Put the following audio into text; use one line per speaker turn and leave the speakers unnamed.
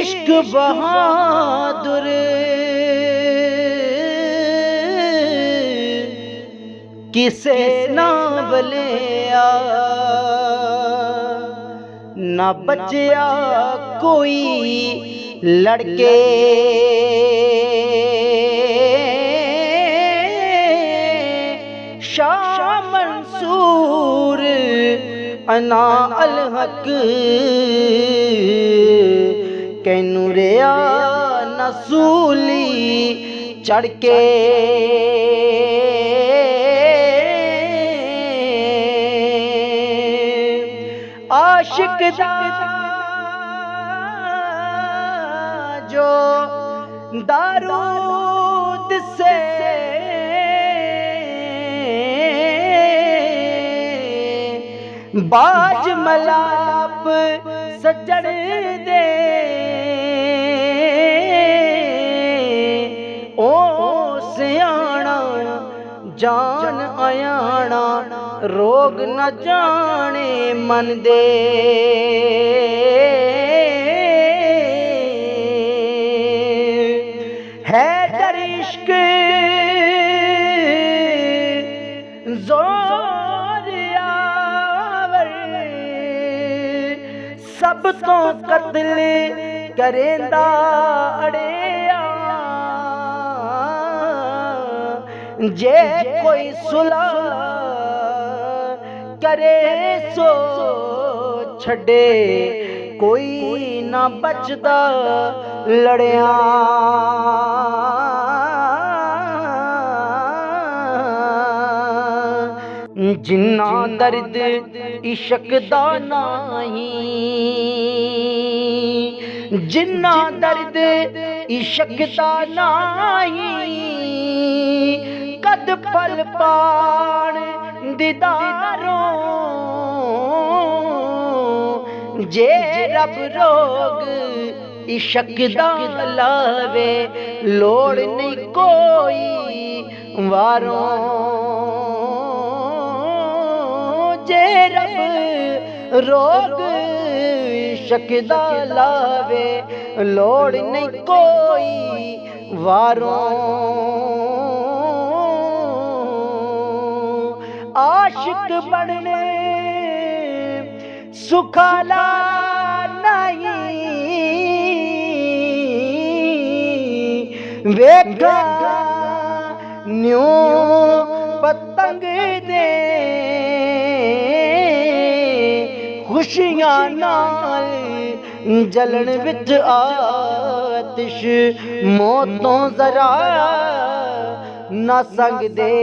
इश्क बहादुर किसे ना बलिया, ना बचिया कोई लड़के शाह मंसूर अना अल हक कैनू रिया नसूली चढ़ के। आशिक दा जो दारूद से बाज मलाप सजड़ दे, ओ सियाणा जान आयाणा रोग न जाने मन दे। है दर इश्क जोर यावर सब तो कत्ल करेंदा अड़ेया, जे कोई सुलह करे सो छड़े कोई ना बचदा लड़िया। जिन्ना दर्द इश्क दा नाही, जिन्ना दर्द इश्क दा नाही, कद पल पाण दीदारों जे रब रोग इश्क दा लावे लोड़ नहीं कोई वारों। जे रब रोग इश्क दा लावे लोड़ नहीं कोई वारों। आशिक बनने सुखाला नहीं, वेगा न्यू पतंग दे खुशियां नाल जलन विच आतिश मौतों जरा ना संग दे।